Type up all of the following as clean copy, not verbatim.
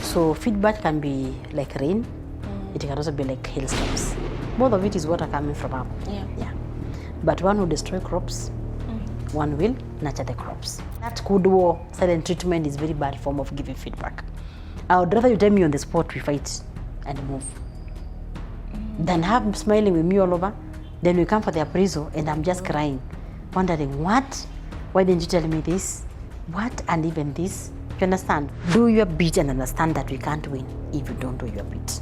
So feedback can be like rain. It can also be like hailstorms. Both of it is water coming from up. Yeah. But one will destroy crops. One will nurture the crops. That cold war silent treatment is very bad form of giving feedback. I would rather you tell me on the spot we fight and move than have smiling with me all over. Then we come for the appraisal and I'm just crying, wondering what? Why didn't you tell me this? What? And even this? You understand? Do your bit and understand that we can't win if you don't do your bit.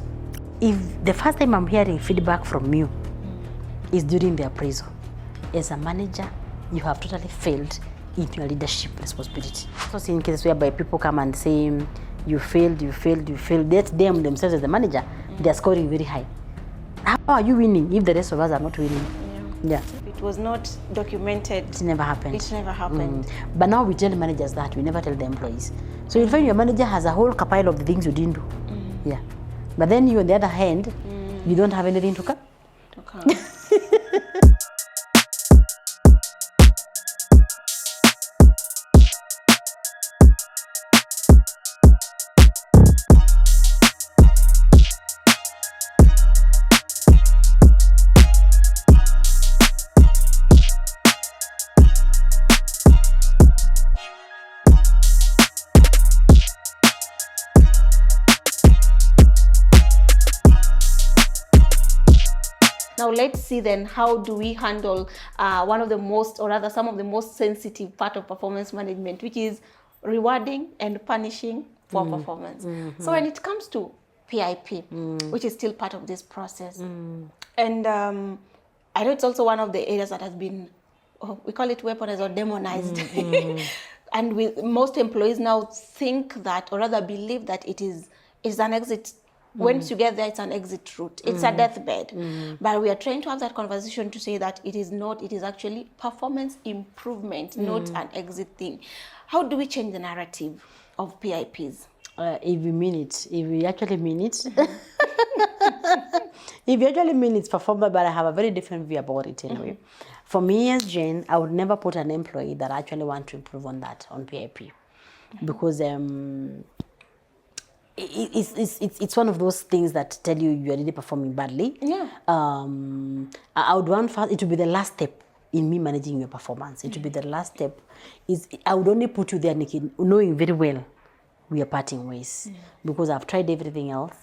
If the first time I'm hearing feedback from you is during the appraisal, as a manager, you have totally failed in your leadership responsibility. So in cases whereby people come and say, you failed, that's them themselves as the manager, they're scoring very high. How are you winning if the rest of us are not winning? Yeah. It was not documented. It never happened. It never happened. But now we tell managers that, we never tell the employees. So you'll find your manager has a whole pile of the things you didn't do. Yeah. But then you, on the other hand, you don't have anything to come. Now let's see then, how do we handle one of the most, or rather some of the most sensitive part of performance management, which is rewarding and punishing for performance. So when it comes to PIP, which is still part of this process, and I know it's also one of the areas that has been, we call it weaponized or demonized. And most employees now think that, or rather believe that it is an exit. Once you get there, it's an exit route. It's a deathbed. But we are trying to have that conversation to say that it is not, it is actually performance improvement, not an exit thing. How do we change the narrative of PIPs? If we mean it, if we actually mean it. If you actually mean it's performance, but I have a very different view about it anyway. For me as Jane, I would never put an employee that actually want to improve on that, on PIP. Because it's one of those things that tell you you're really performing badly. I would want first, it would be the last step in me managing your performance. It would be the last step. I would only put you there, Nikki, knowing very well we are parting ways. Because I've tried everything else.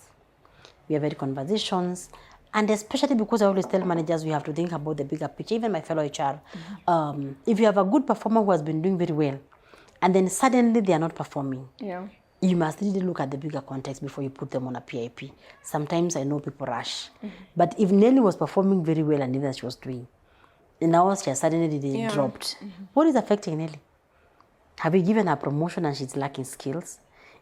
We have had conversations. And especially because I always tell managers we have to think about the bigger picture, even my fellow HR. If you have a good performer who has been doing very well, and then suddenly they are not performing, you must really look at the bigger context before you put them on a PIP. Sometimes I know people rush. But if Nellie was performing very well and knew that she was doing, and now she has suddenly dropped, what is affecting Nellie? Have you given her promotion and she's lacking skills?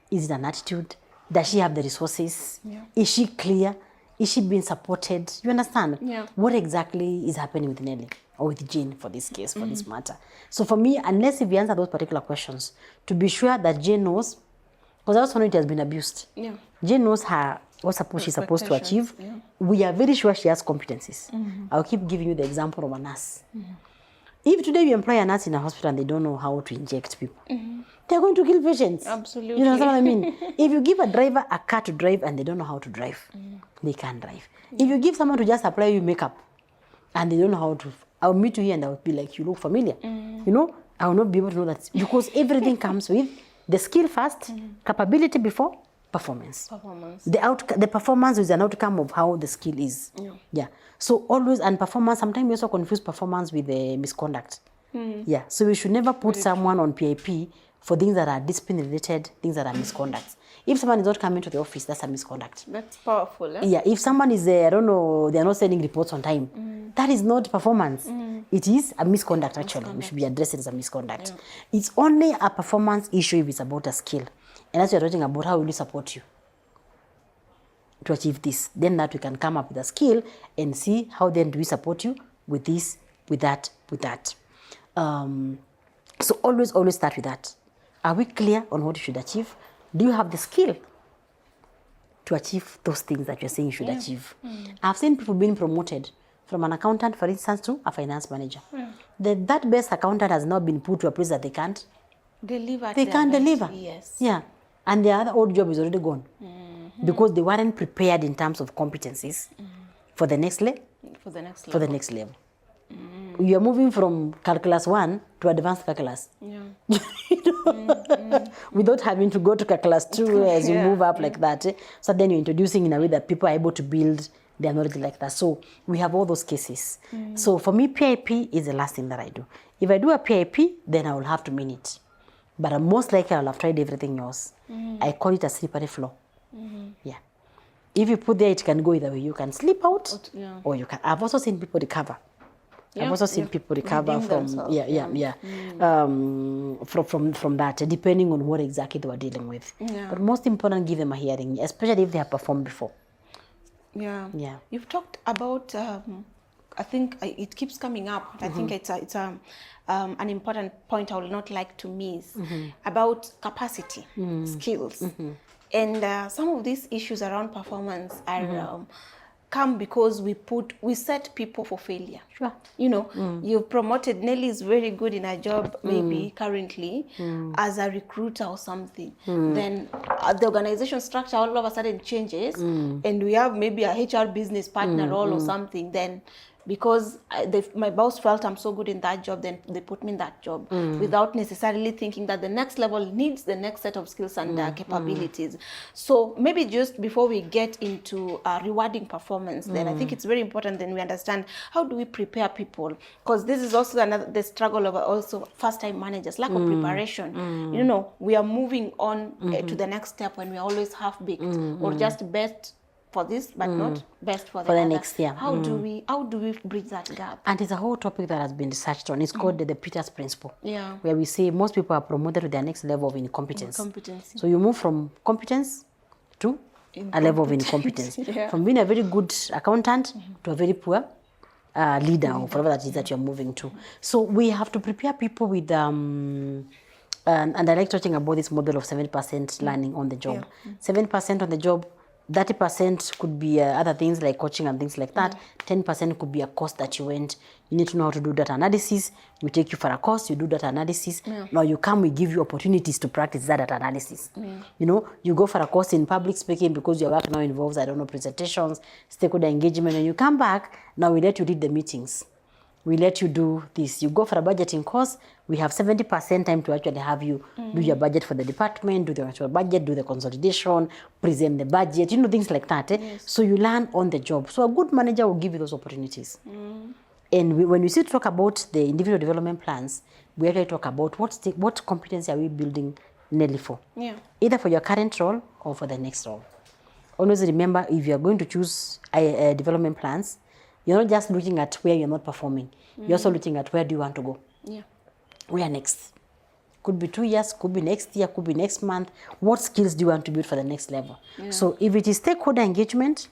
Is it an attitude? Does she have the resources? Is she clear? Is she being supported? You understand? What exactly is happening with Nellie? Or with Jane for this case, for this matter. So for me, unless if we answer those particular questions, to be sure that Jane knows, because I also know it has been abused. Jane knows what she's supposed to achieve. We are very sure she has competencies. I'll keep giving you the example of a nurse. If today you employ a nurse in a hospital and they don't know how to inject people, they're going to kill patients. Absolutely. You know what I mean? If you give a driver a car to drive and they don't know how to drive, they can't drive. If you give someone to just apply you makeup and they don't know how to, I'll meet you here and I'll be like, you look familiar. You know, I will not be able to know that because everything comes with the skill first, capability before performance. The performance is an outcome of how the skill is. So always, and performance, sometimes we also confuse performance with misconduct. So we should never put someone on PIP for things that are discipline related, things that are misconduct. If someone is not coming to the office, that's a misconduct. That's powerful. If someone is there, I don't know, they are not sending reports on time, that is not performance. It is a misconduct actually. We should be addressed as a misconduct. It's only a performance issue if it's about a skill. And as you're talking about how will we support you to achieve this, then that we can come up with a skill and see how then do we support you with this, with that, with that. So always start with that. Are we clear on what you should achieve? Do you have the skill to achieve those things that you're saying you should achieve? I've seen people being promoted from an accountant, for instance, to a finance manager. That best accountant has now been put to a place that they can't deliver. They can't deliver. And the other old job is already gone. because they weren't prepared in terms of competencies for the next level. For the next level. For the next level. You are moving from calculus 1 to advanced calculus. Yeah. Without having to go to calculus 2 as you move up like that. So then you're introducing in a way that people are able to build their knowledge like that. So we have all those cases. So for me, PIP is the last thing that I do. If I do a PIP, then I will have to mean it. But most likely I'll have tried everything else. I call it a slippery floor. Yeah. If you put there, it can go either way. You can slip out, or you can. I've also seen people recover. I've also seen people recover from from that, depending on what exactly they were dealing with. But most important, give them a hearing, especially if they have performed before. Yeah. You've talked about. I think it keeps coming up. I think it's an important point I will not like to miss about capacity, skills, and some of these issues around performance are. Come because we set people for failure. Sure. You know, you've promoted, Nellie is very good in her job, maybe currently, as a recruiter or something. Then the organization structure all of a sudden changes, and we have maybe a HR business partner role or something. Then because my boss felt I'm so good in that job, then they put me in that job without necessarily thinking that the next level needs the next set of skills and capabilities. So maybe just before we get into rewarding performance, then I think it's very important then we understand how do we prepare people, because this is also the struggle of also first-time managers, lack of preparation. You know, we are moving on to the next step when we are always half-baked or just best for this, but not best for the next year. How do we bridge that gap? And it's a whole topic that has been researched on. It's called the Peters Principle. Yeah. Where we say most people are promoted to their next level of incompetence. Competency. So you move from competence to a level of incompetence. From being a very good accountant to a very poor leader or whatever that is that you're moving to. So we have to prepare people with and I like talking about this model of 7% learning on the job. 7% on the job. 30% could be other things like coaching and things like that. 10% could be a course that you went. You need to know how to do data analysis. We take you for a course, you do data analysis. Now you come, we give you opportunities to practice that data analysis. You know, you go for a course in public speaking because your work now involves, I don't know, presentations, stakeholder engagement. And you come back, now we let you lead the meetings. We let you do this. You go for a budgeting course, we have 70% time to actually have you do your budget for the department, do the actual budget, do the consolidation, present the budget, you know, things like that. So you learn on the job. So a good manager will give you those opportunities. And when we still talk about the individual development plans, we actually talk about what competency are we building Nellie for? Either for your current role or for the next role. Always remember, if you are going to choose development plans, you're not just looking at where you're not performing. You're also looking at where do you want to go. Where next? Could be 2 years, could be next year, could be next month. What skills do you want to build for the next level? So if it is stakeholder engagement,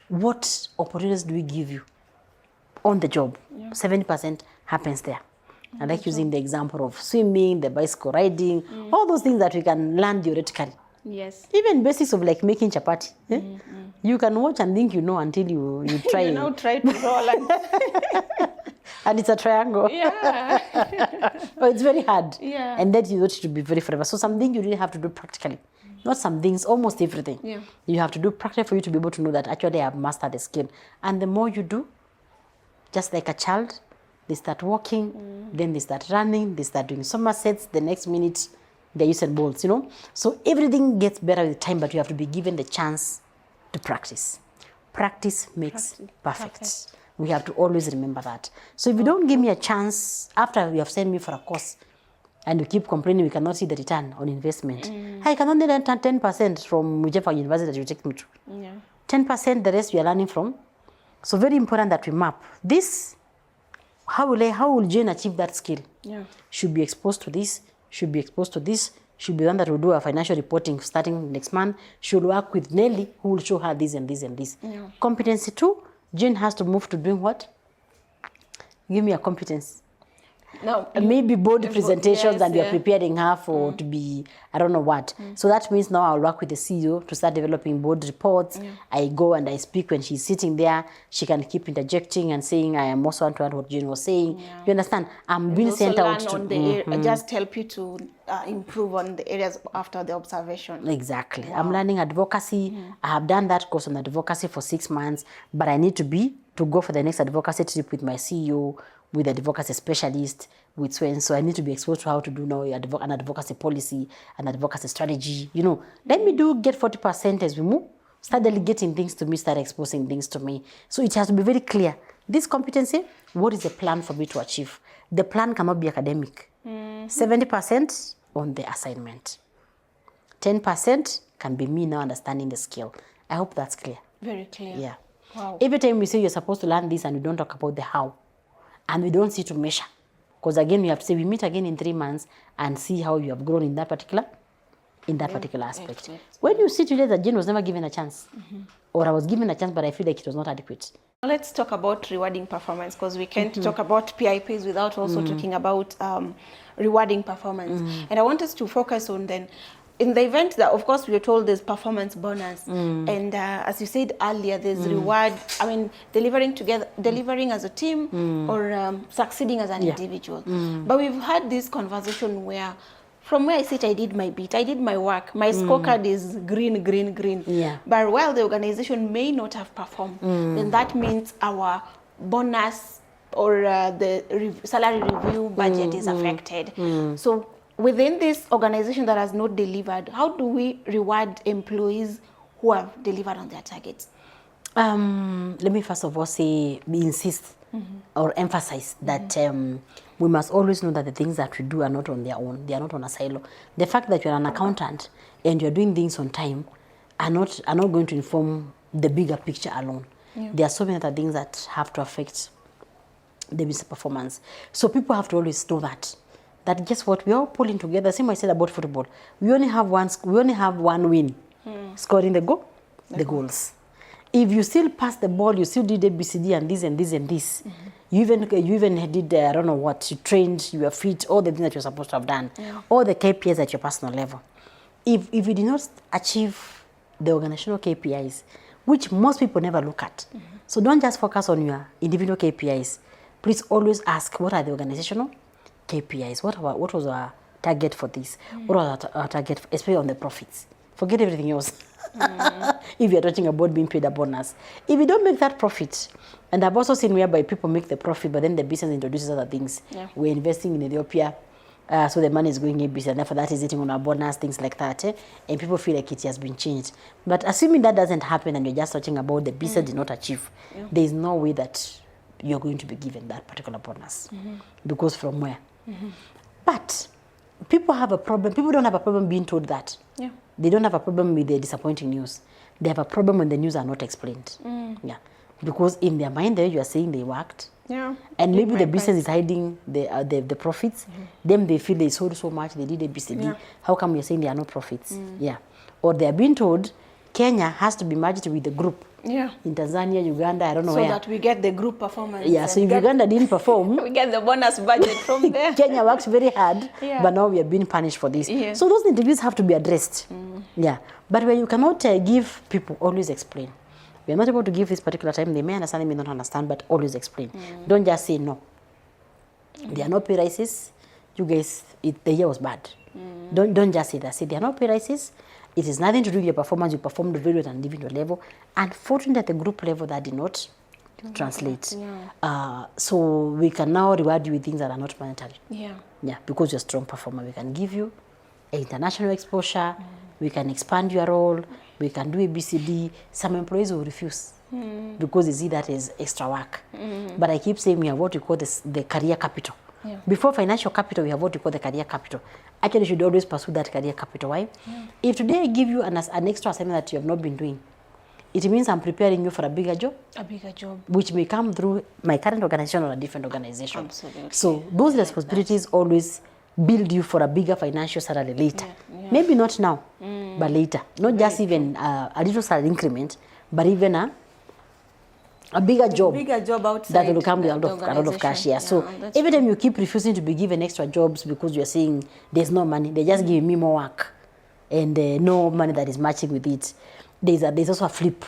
what opportunities do we give you on the job? 70% happens there. I like using the example of swimming, the bicycle riding, all those things that we can learn theoretically. Even basics of like making chapati. You can watch and think you know until you try. You now try to roll and it's a triangle. But it's very hard. And that you need to be very forever. So something you really have to do practically. Not some things, almost everything. You have to do practically for you to be able to know that actually I have mastered the skill. And the more you do, just like a child, they start walking, then they start running, they start doing somersets, the next minute they're Usain Bolts, you know. So everything gets better with time, but you have to be given the chance to practice. Practice makes perfect. We have to always remember that. So if you don't give me a chance after you have sent me for a course and you keep complaining we cannot see the return on investment, I can only learn 10% from whichever university that you take me to. 10%, the rest we are learning from. So very important that we map this. How will Jane achieve that skill? Should be exposed to this, should be exposed to this, should be the one that will do our financial reporting starting next month, should work with Nellie who will show her this and this and this. Competency 2, Jane has to move to doing what? Give me a competence. No, maybe board presentations, yes, and you're preparing her for to be, I don't know what. So that means now I'll work with the CEO to start developing board reports. I go and I speak when she's sitting there. She can keep interjecting and saying, I am also want to add what Jane was saying. You understand? I'm being sent out to... on the just help you to improve on the areas after the observation. Exactly. I'm learning advocacy. I have done that course on advocacy for 6 months, but I need to go for the next advocacy trip with my CEO, with the advocacy specialist, with Swen. So I need to be exposed to how to do now an advocacy policy, an advocacy strategy. You know, let me get 40% as we move. Start delegating things to me, start exposing things to me. So it has to be very clear. This competency, what is the plan for me to achieve? The plan cannot be academic. 70% on the assignment. 10% can be me now understanding the skill. I hope that's clear. Very clear. Yeah. Wow. Every time we say you're supposed to learn this and we don't talk about the how, and we don't see to measure. Because again, we have to say we meet again in 3 months and see how you have grown in that particular aspect. When you see today that Jane was never given a chance, or I was given a chance but I feel like it was not adequate. Let's talk about rewarding performance, because we can't talk about PIPs without also talking about rewarding performance. And I want us to focus on then, in the event that, of course, we are told there's performance bonus, and as you said earlier, there's reward. I mean, delivering as a team, or succeeding as an individual. But we've had this conversation where, from where I sit, I did my bit, I did my work. My scorecard is green, green, green. Yeah. But while the organization may not have performed, then that means our bonus or the salary review budget is affected. So within this organization that has not delivered, how do we reward employees who have delivered on their targets? Let me first of all insist or emphasize that we must always know that the things that we do are not on their own. They are not on a silo. The fact that you're an accountant and you're doing things on time are not going to inform the bigger picture alone. There are so many other things that have to affect the business performance. So people have to always know that guess what, we are all pulling together. Same I said about football. We only have one win, scoring the goals. If you still pass the ball, you still did ABCD and this and this and this. You even did I don't know what, you trained, you were fit, all the things that you're supposed to have done, all the KPIs at your personal level. If you did not achieve the organizational KPIs, which most people never look at, so don't just focus on your individual KPIs. Please always ask, what are the organizational KPIs? What was our target for this? What was our target, especially on the profits? Forget everything else. If you're talking about being paid a bonus, if you don't make that profit, and I've also seen whereby people make the profit, but then the business introduces other things. We're investing in Ethiopia, so the money is going ABC, and therefore that is eating on our bonus, things like that, and people feel like it has been changed. But assuming that doesn't happen, and you're just talking about the business did not achieve, there is no way that you're going to be given that particular bonus, because from where? But people have a problem. People don't have a problem being told that. They don't have a problem with the disappointing news. They have a problem when the news are not explained. Because in their mind, you are saying they worked. And maybe the business is hiding the profits. Then they feel they sold so much, they did ABCD. How come you're saying there are no profits? Or they are being told Kenya has to be merged with the group. In Tanzania, Uganda, I don't know so where. So that we get the group performance. So if Uganda didn't perform, we get the bonus budget from there. Kenya works very hard, but now we are being punished for this. So those interviews have to be addressed. But where you cannot give people, always explain. We are not able to give this particular time. They may understand, they may not understand, but always explain. Don't just say no. There are no pay rises. You guys, the year was bad. Don't just say that. Say there are no pay rises. It has nothing to do with your performance. You performed very well at an individual level. Unfortunately, at the group level, that did not translate. So we can now reward you with things that are not monetary. Because you're a strong performer. We can give you international exposure. We can expand your role. We can do ABCD. Some employees will refuse because they see that as extra work. But I keep saying we have what we call the career capital. Before financial capital, we have what we call the career capital. Actually, you should always pursue that career capital. Why? If today I give you an extra assignment that you have not been doing, it means I'm preparing you for a bigger job. Which may come through my current organization or a different organization. Absolutely. So those responsibilities always build you for a bigger financial salary later. Maybe not now, but later. Not just even a little salary increment, but even a a bigger job outside that will come with a lot of cash. Yeah. So every time you keep refusing to be given extra jobs because you're saying there's no money, they just give me more work and no money that is matching with it. There's also a flip.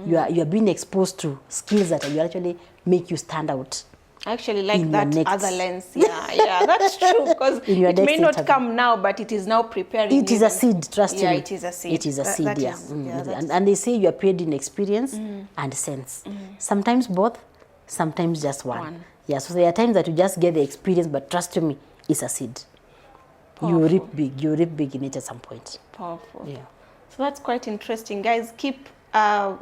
You are being exposed to skills that will actually make you stand out. I actually like that other lens. Yeah, that's true, because it may not come now, but it is now preparing. It is a seed, trust me. Yeah, it is a seed. It is a seed, yeah. And they say you are paid in experience and sense. Sometimes both, sometimes just one. Yeah, so there are times that you just get the experience, but trust me, it's a seed. Powerful. You reap big in it at some point. Powerful. Yeah. So that's quite interesting. Guys, keep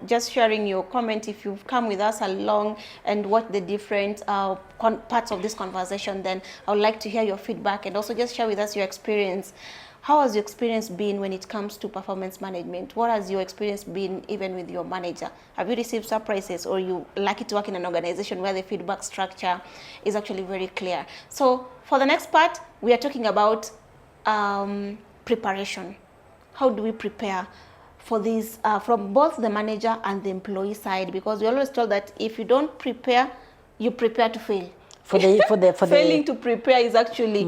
just sharing your comment if you've come with us along and what the different parts of this conversation. Then I would like to hear your feedback, and also just share with us your experience. How has your experience been when it comes to performance management? What has your experience been even with your manager? Have you received surprises, or you lucky to work in an organization where the feedback structure is actually very clear? So for the next part, we are talking about preparation. How do we prepare for this from both the manager and the employee side? Because we always told that if you don't prepare, you prepare to fail. Failing to prepare is actually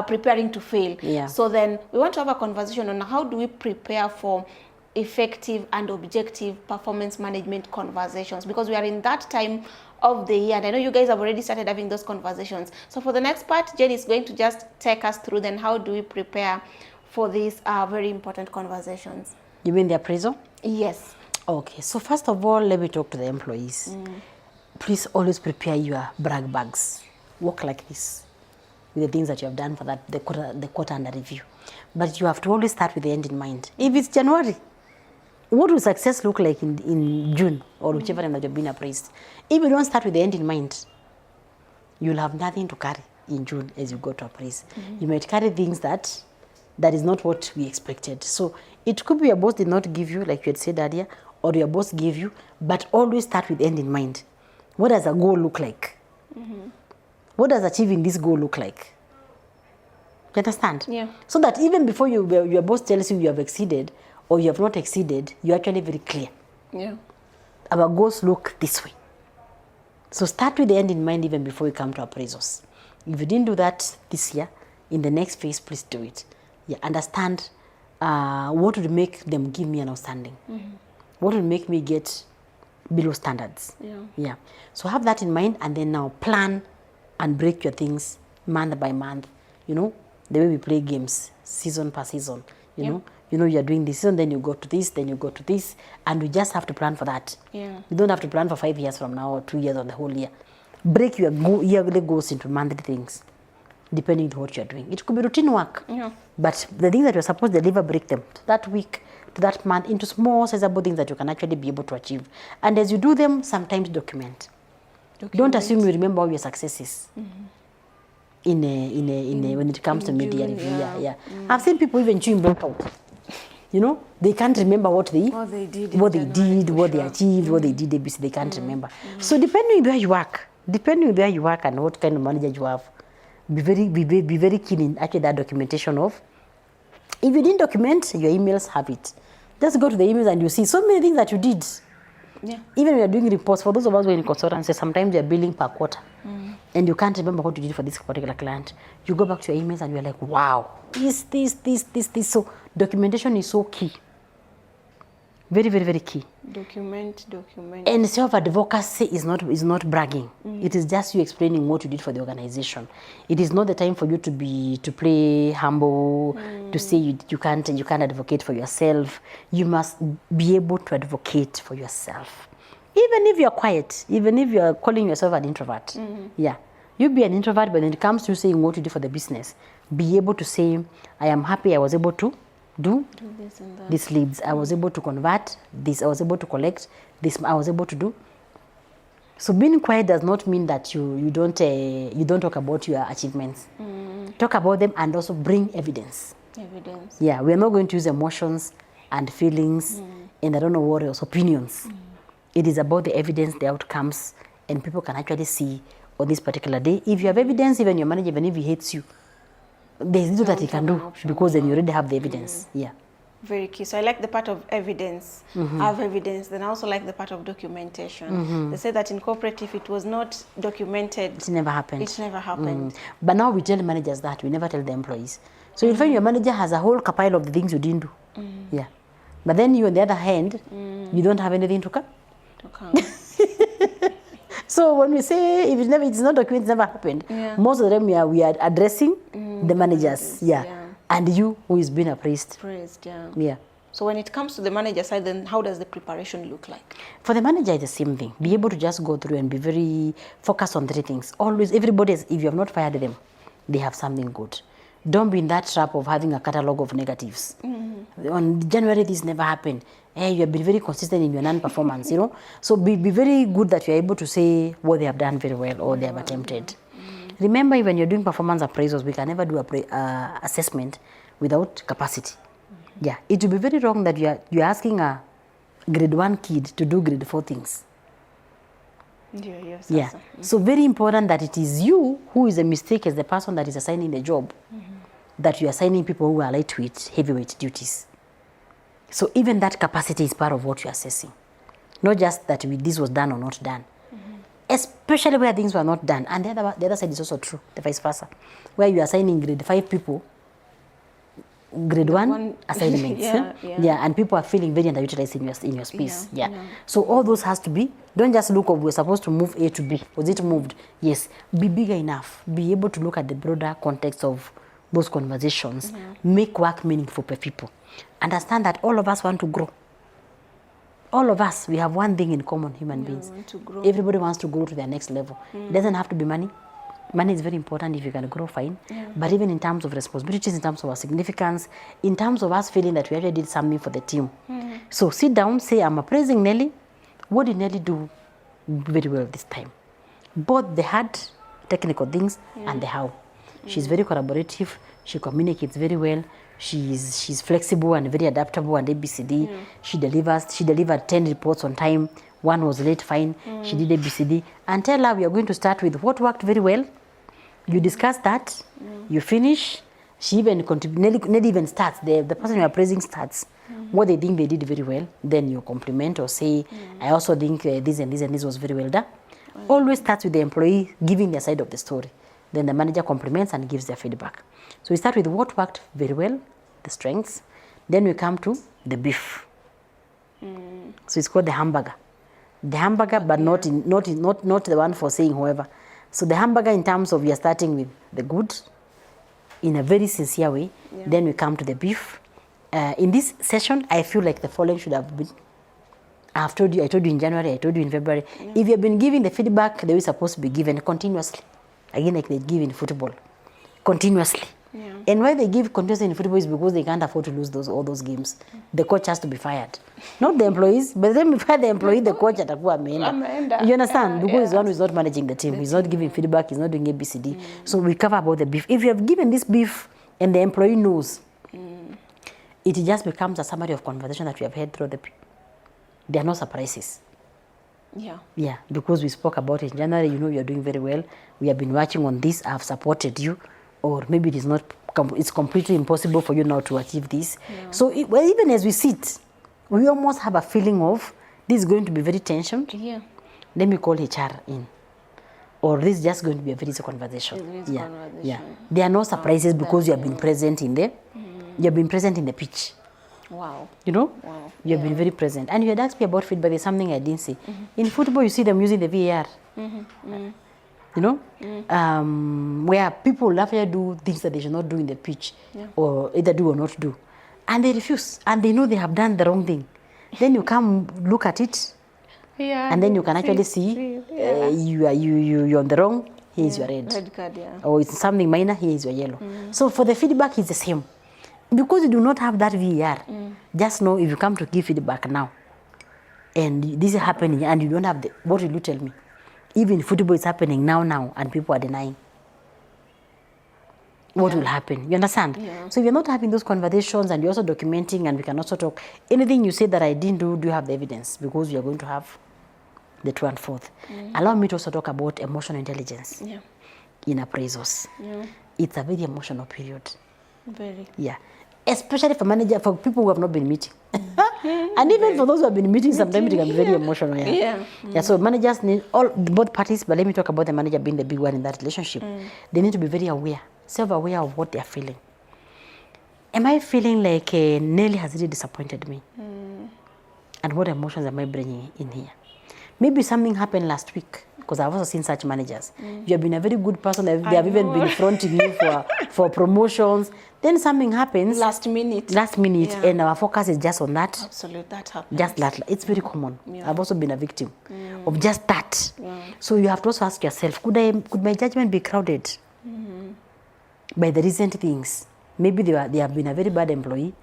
preparing to fail. Yeah. So then we want to have a conversation on how do we prepare for effective and objective performance management conversations, because we are in that time of the year, and I know you guys have already started having those conversations. So for the next part, Jane is going to just take us through then how do we prepare for these very important conversations. You mean the appraisal? Yes. Okay, so first of all, let me talk to the employees. Please always prepare your brag bags. Walk like this with the things that you have done for the quarter under review. But you have to always start with the end in mind. If it's January, what will success look like in June or whichever time that you've been appraised? If you don't start with the end in mind, you'll have nothing to carry in June as you go to appraise. You might carry things that is not what we expected. So it could be your boss did not give you, like you had said earlier, or your boss gave you, but always start with end in mind. What does a goal look like? What does achieving this goal look like? You understand? Yeah. So that even before your boss tells you have exceeded or you have not exceeded, you're actually very clear. Yeah. Our goals look this way. So start with the end in mind even before you come to appraisals. If you didn't do that this year, in the next phase, please do it. Yeah, understand what would make them give me an outstanding. What would make me get below standards. Yeah. So have that in mind, and then now plan and break your things month by month. You know, the way we play games, season per season. You know you're doing this season, then you go to this, then you go to this, and we just have to plan for that. Yeah. You don't have to plan for 5 years from now or 2 years or the whole year. Break your yearly goals into monthly things, depending on what you're doing. It could be routine work, but the things that you're supposed to deliver, break them to that week, to that month, into small, sizable things that you can actually be able to achieve. And as you do them, sometimes document. Don't assume you remember all your successes. When it comes to media review. Yeah. I've seen people even chewing breakout. You know, they can't remember what they did, what they achieved, what they did. They can't remember. So depending where you work and what kind of manager you have, be very keen in actually that documentation of. If you didn't document, your emails have it. Just go to the emails and you see so many things that you did. Yeah. Even when you're doing reports, for those of us who are in consultancy, sometimes you're billing per quarter. And you can't remember what you did for this particular client. You go back to your emails and you're like, wow, this. So documentation is so key. Very, very, very key. Document. And self-advocacy is not bragging. It is just you explaining what you did for the organization. It is not the time for you to play humble, to say you can't advocate for yourself. You must be able to advocate for yourself. Even if you're quiet, even if you're calling yourself an introvert. Yeah. You be an introvert, but when it comes to saying what you do for the business, be able to say, I am happy I was able to do this and that. These leads. I was able to convert this. I was able to collect this. I was able to do. So being quiet does not mean that you don't talk about your achievements. Talk about them and also bring evidence. Yeah, we are not going to use emotions and feelings and I don't know what else, opinions. It is about the evidence, the outcomes, and people can actually see on this particular day. If you have evidence, even your manager, even if he hates you, there's little that he can do because then you already have the evidence. Yeah. Very key. So I like the part of evidence. Have evidence. Then I also like the part of documentation. They say that in corporate, if it was not documented, it never happened. It never happened. But now we tell managers that, we never tell the employees. So you'll find your manager has a whole pile of the things you didn't do. Yeah. But then you, on the other hand, you don't have anything to come. So when we say if it's not documented, it never happened. Most of them we are addressing the managers. And you who is being appraised. Yeah. So when it comes to the manager side, then how does the preparation look like? For the manager, it's the same thing. Be able to just go through and be very focused on 3 things. Always, everybody, if you have not fired them, they have something good. Don't be in that trap of having a catalog of negatives. On January, this never happened. Hey, you have been very consistent in your non-performance, you know. So be very good that you're able to say what they have done very well or they have attempted. Remember, when you're doing performance appraisals, we can never do assessment without capacity. Yeah, it would be very wrong that you're asking a grade 1 kid to do grade 4 things. Yeah. So very important that it is you who is a mistake as the person that is assigning the job, that you are assigning people who are lightweight, heavyweight duties. So even that capacity is part of what you're assessing. Not just that this was done or not done. Especially where things were not done. And the other side is also true, the vice versa. Where you are assigning grade 5 people, grade 1 assignments. And people are feeling very underutilized in your space. So all those has to be, don't just look up, we're supposed to move A to B. Was it moved? Yes. Be bigger enough. Be able to look at the broader context of those conversations. Make work meaningful for people. Understand that all of us want to grow. All of us, we have one thing in common, human beings. Everybody wants to grow to their next level. It doesn't have to be money. Money is very important if you can grow, fine. But even in terms of responsibilities, in terms of our significance, in terms of us feeling that we actually did something for the team. So sit down, say, I'm appraising Nellie. What did Nellie do very well this time? Both the hard technical things and the how. She's very collaborative. She communicates very well. She's flexible and very adaptable and ABCD. She delivered 10 reports on time. 1 was late, fine. She did ABCD. And tell her we are going to start with what worked very well. You discuss that. You finish. She even Nellie even starts. The person you are praising starts. What they think they did very well. Then you compliment or say, I also think this and this and this was very well done. Always starts with the employee giving their side of the story. Then the manager compliments and gives their feedback. So we start with what worked very well, the strengths. Then we come to the beef. So it's called the hamburger. The hamburger, but not the one for saying whoever. So the hamburger in terms of we are starting with the good, in a very sincere way. Then we come to the beef. In this session, I feel like the following should have been. I told you in January, I told you in February. If you have been giving the feedback the way it's supposed to be given continuously, again like they give in football, continuously. And why they give continuously in football is because they can't afford to lose all those games. The coach has to be fired. Not the employees, but then we fire the employee, the coach atakuwa ameenda. You understand? Because he's the one who's not managing the team. He's not giving feedback, he's not doing ABCD. So we cover about the beef. If you have given this beef and the employee knows, it just becomes a summary of conversation that we have had through the beef. There are no surprises. Yeah, because we spoke about it in January, you know you're doing very well. We have been working on this, I've supported you. Or maybe it is not, it's completely impossible for you now to achieve this. So even as we sit, we almost have a feeling of this is going to be very tensioned. Let me call HR in. Or this is just going to be a very easy conversation. There are no surprises because you have been present in the, you have been present in the pitch. You know? You have been very present. And you had asked me about feedback, there's something I didn't see. In football, you see them using the VAR. You know, where people after do things that they should not do in the pitch, or either do or not do, and they refuse, and they know they have done the wrong thing. Then you come look at it, and then you can actually see you're on the wrong. Here is your red card, or it's something minor. Here is your yellow. So for the feedback, it's the same, because you do not have that VAR. Just know if you come to give feedback now, and this is happening, and you don't have what will you tell me? Even football is happening now, and people are denying. What will happen? You understand? So if you're not having those conversations and you're also documenting, and we can also talk, anything you say that I didn't do, do you have the evidence? Because we are going to have the 2 and 4th. Allow me to also talk about emotional intelligence in appraisals. It's a very emotional period. Very. especially for people who have not been meeting. And even for those who have been meeting, sometimes it can be very emotional. Yeah. So managers need both parties, but let me talk about the manager being the big one in that relationship. They need to be very aware, self-aware of what they're feeling. Am I feeling like Nellie has really disappointed me? And what emotions am I bringing in here? Maybe something happened last week, because I've also seen such managers. You have been a very good person. They have even been fronting you for promotions. Then something happens. Last minute. And our focus is just on that. Absolutely, that happens. Just that. It's very common. I've also been a victim of just that. So you have to also ask yourself, could my judgment be crowded by the recent things? Maybe they have been a very bad employee,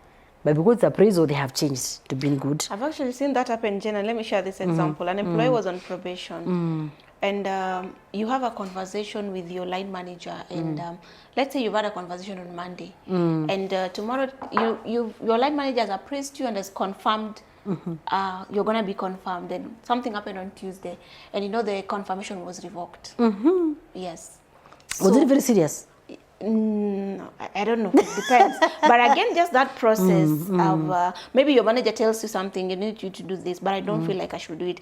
but because the appraisal, they have changed to being good. I've actually seen that happen, Jen, and let me share this example. An employee was on probation, and you have a conversation with your line manager, and let's say you've had a conversation on Monday, and tomorrow your line manager has appraised you and has confirmed you're going to be confirmed. Then something happened on Tuesday, and the confirmation was revoked. Yes. Was it very serious? I don't know, it depends. But again, just that process of maybe your manager tells you something, you need you to do this, but I don't feel like I should do it.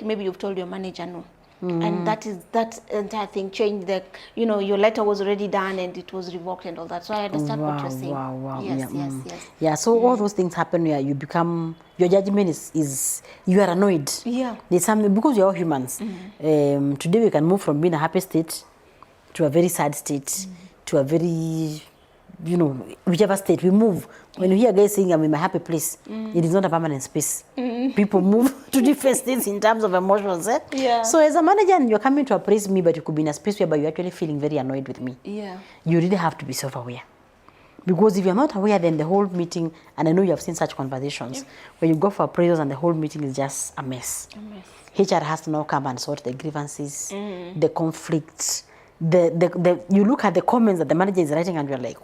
Maybe you've told your manager no. And that entire thing changed. Your letter was already done and it was revoked and all that. So I understand what you're saying. Wow. Yes. Yeah, so all those things happen where you become, your judgment is you are annoyed. Yeah. There's something, because we're all humans. Today we can move from being a happy state to a very sad state. To a very, whichever state we move. When you hear guys saying, I'm in my happy place, it is not a permanent space. People move to different states in terms of emotions. Yeah. So as a manager, and you're coming to appraise me, but you could be in a space where you're actually feeling very annoyed with me. Yeah. You really have to be self-aware. Because if you're not aware, then the whole meeting, and I know you have seen such conversations, where you go for appraisals and the whole meeting is just a mess. HR has to now come and sort the grievances, the conflicts, you look at the comments that the manager is writing and you're like,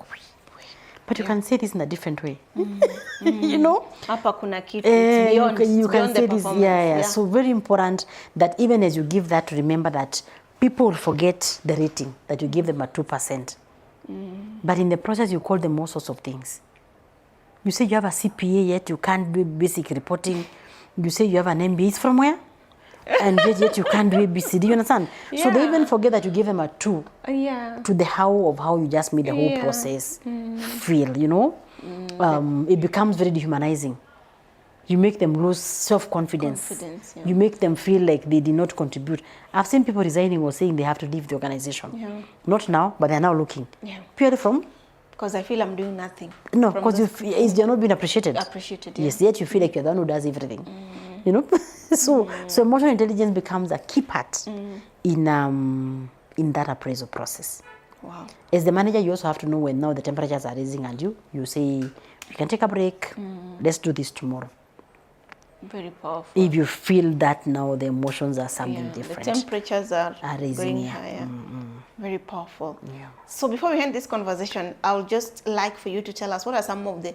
but you can say this in a different way. Hapa kuna kitu, it's beyond, you can say this. Yeah. So very important that even as you give that, remember that people forget the rating, that you give them a 2%. But in the process, you call them all sorts of things. You say you have a CPA, yet you can't do basic reporting. You say you have an MBA. It's from where? And yet you can't do ABCD, you understand? Yeah. So they even forget that you give them a 2 to the how you just made the whole process feel, It becomes very dehumanizing. You make them lose self-confidence. You make them feel like they did not contribute. I've seen people resigning or saying they have to leave the organization. Not now, but they're now looking. Purely from? Because I feel I'm doing nothing. No, because you're not being appreciated. Yes, yet you feel like you're the one who does everything. So emotional intelligence becomes a key part in that appraisal process. Wow. As the manager, you also have to know when now the temperatures are rising and you say, we can take a break, let's do this tomorrow. Very powerful. If you feel that now the emotions are something different. The temperatures are rising, going higher. Very powerful. Yeah. So before we end this conversation, I would just like for you to tell us what are some of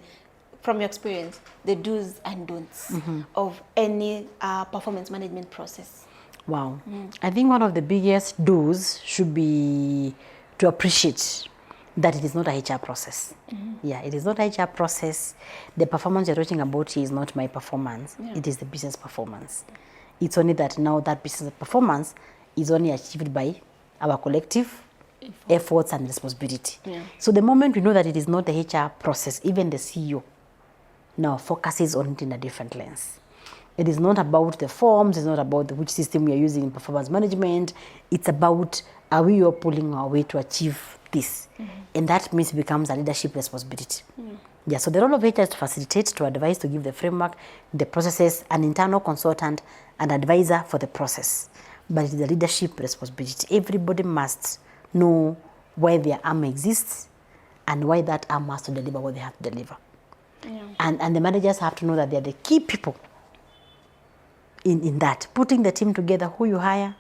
from your experience, the do's and don'ts of any performance management process. Wow. I think one of the biggest do's should be to appreciate that it is not a HR process. Yeah, it is not a HR process. The performance you're talking about here is not my performance. It is the business performance. It's only that now that business performance is only achieved by our collective efforts and responsibility. So the moment we know that it is not the HR process, even the CEO now focuses on it in a different lens. It is not about the forms, it's not about which system we are using in performance management. It's about, are we all pulling our way to achieve this? And that means it becomes a leadership responsibility. Yeah, so the role of HR is to facilitate, to advise, to give the framework, the processes, an internal consultant, an advisor for the process. But it is a leadership responsibility. Everybody must know why their arm exists and why that arm has to deliver what they have to deliver. And the managers have to know that they are the key people in that. Putting the team together, who you hire,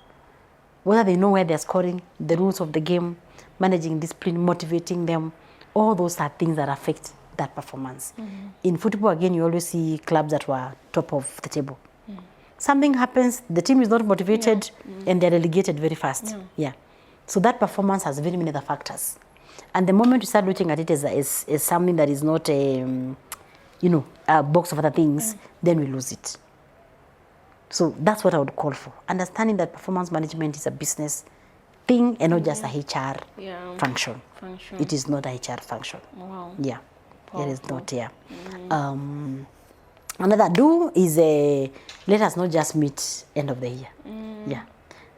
whether they know where they're scoring, the rules of the game, managing discipline, motivating them, all those are things that affect that performance. In football, again, you always see clubs that were top of the table. Something happens, the team is not motivated, and they're relegated very fast. So that performance has very many other factors. And the moment you start looking at it as something that is not a box of other things, then we lose it. So that's what I would call for. Understanding that performance management is a business thing and not just a HR function. It is not a HR function. Wow. Yeah. It is not, yeah. Another do is let us not just meet end of the year. Yeah.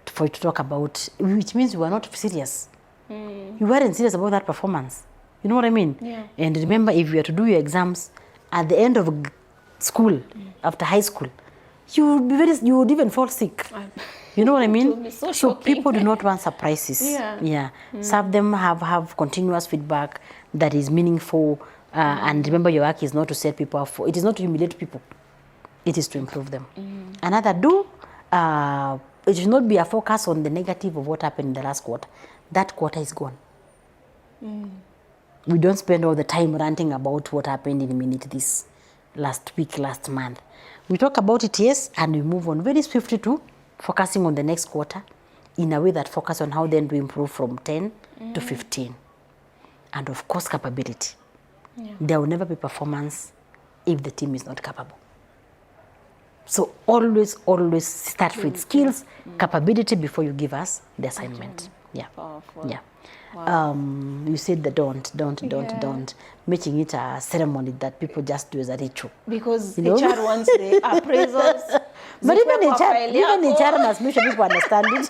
For you to talk about, which means you are not serious. You weren't serious about that performance. You know what I mean? Yeah. And remember, if you are to do your exams at the end of school, after high school, you would even fall sick. You know what I mean? It would be so people do not want surprises. Yeah. Some of them have continuous feedback that is meaningful. And remember, your work is not to set people up for, it is not to humiliate people. It is to improve them. Another do, it should not be a focus on the negative of what happened in the last quarter. That quarter is gone. We don't spend all the time ranting about what happened in a minute this last week, last month. We talk about it, yes, and we move on very swiftly to focusing on the next quarter in a way that focus on how then to improve from 10 to 15. And of course, capability. There will never be performance if the team is not capable. So always start with skills, capability before you give us the assignment. Yeah. Powerful. Yeah. Wow. You said the don't, making it a ceremony that people just do as a ritual. Because You know? HR wants the appraisals. But even Zipewa HR must make sure people understand it.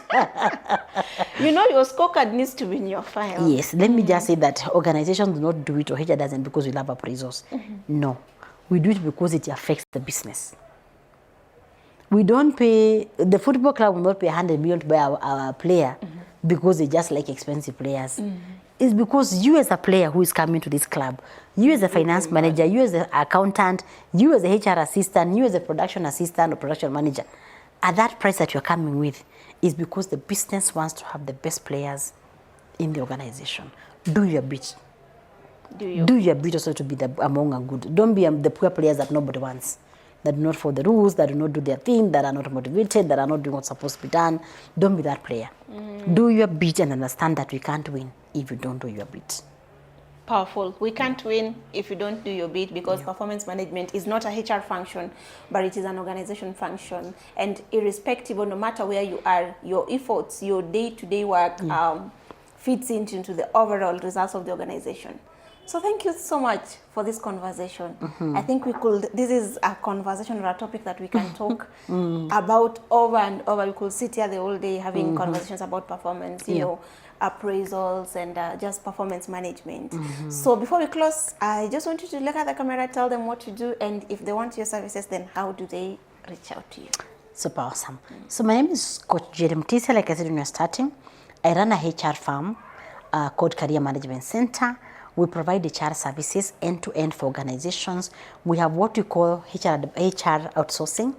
You know, your scorecard needs to be in your file. Yes, let me just say that organizations do not do it, or HR doesn't, because we love appraisals. No, we do it because it affects the business. We don't pay, the football club will not pay 100 million to buy our player because they just like expensive players. It's because you as a player who is coming to this club, you as a finance manager, you as an accountant, you as a HR assistant, you as a production assistant or production manager, at that price that you're coming with is because the business wants to have the best players in the organization. Do your bit. Do your bit also to be among a good. Don't be the poor players that nobody wants, that do not follow the rules, that do not do their thing, that are not motivated, that are not doing what's supposed to be done. Don't be that player. Do your bit and understand that we can't win if you don't do your bit. Powerful. We can't win if you don't do your bit, because performance management is not a HR function, but it is an organization function. And irrespective of no matter where you are, your efforts, your day-to-day work fits into the overall results of the organization. So thank you so much for this conversation. I think this is a conversation or a topic that we can talk about over and over. We could sit here the whole day having conversations about performance, you know, appraisals and just performance management. So before we close, I just want you to look at the camera, tell them what you do, and if they want your services, then how do they reach out to you? Super awesome. So my name is Coach Jane Mutisya. Like I said when you're starting, I run a HR firm called Career Management Center. We provide HR services end-to-end for organizations. We have what we call HR outsourcing.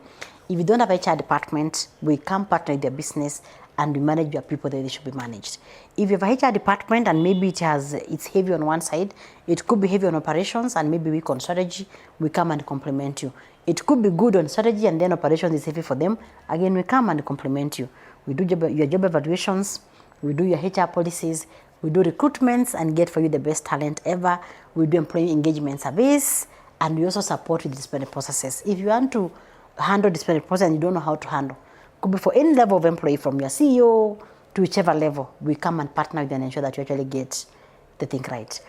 If you don't have HR department, we come partner with your business and we manage your people that they should be managed. If you have a HR department and maybe it's heavy on one side, it could be heavy on operations and maybe weak on strategy, we come and complement you. It could be good on strategy and then operations is heavy for them. Again, we come and complement you. We do your job evaluations, we do your HR policies, we do recruitments and get for you the best talent ever. We do employee engagement surveys, and we also support with disciplinary processes. If you want to handle disciplinary process and you don't know how to handle, could be for any level of employee, from your CEO to whichever level, we come and partner with you and ensure that you actually get the thing right.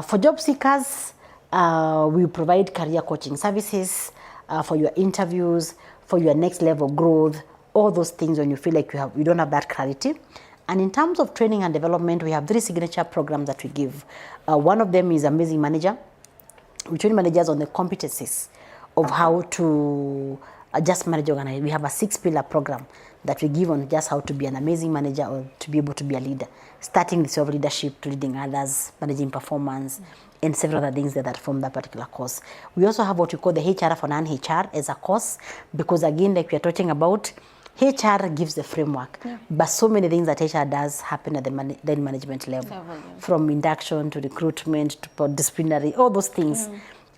For job seekers, we provide career coaching services for your interviews, for your next level growth, all those things when you feel like you don't have that clarity. And in terms of training and development, we have 3 signature programs that we give. One of them is Amazing Manager. We train managers on the competencies of how to just manage organization. We have a 6-pillar program that we give on just how to be an amazing manager or to be able to be a leader, starting with self-leadership to leading others, managing performance, and several other things that form that particular course. We also have what we call the HR for non-HR as a course, because again, like we are talking about, HR gives the framework, but so many things that HR does happen at the management level, from induction to recruitment to disciplinary, all those things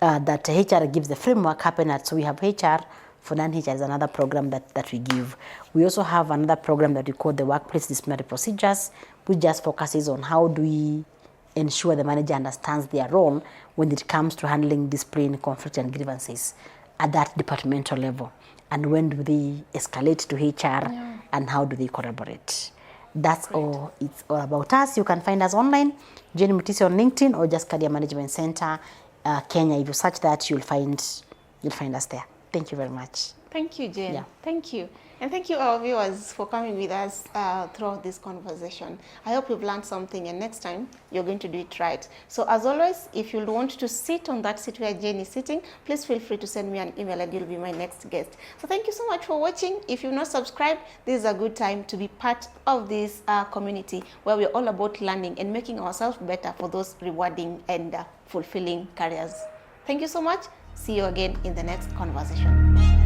that HR gives the framework happen at. So we have HR for non-HR is another program that we give. We also have another program that we call the Workplace Disciplinary Procedures, which just focuses on how do we ensure the manager understands their role when it comes to handling discipline, conflict, and grievances at that departmental level. And when do they escalate to HR, and how do they collaborate? That's all. It's all about us. You can find us online, Jane Mutisya on LinkedIn, or just Career Management Center Kenya. If you search that, you'll find us there. Thank you very much. Thank you, Jane. Yeah. Thank you. And thank you, our viewers, for coming with us throughout this conversation. I hope you've learned something, and next time you're going to do it right. So as always, if you want to sit on that seat where Jane is sitting, please feel free to send me an email and you'll be my next guest. So thank you so much for watching. If you've not subscribed, this is a good time to be part of this community where we're all about learning and making ourselves better for those rewarding and fulfilling careers. Thank you so much. See you again in the next conversation.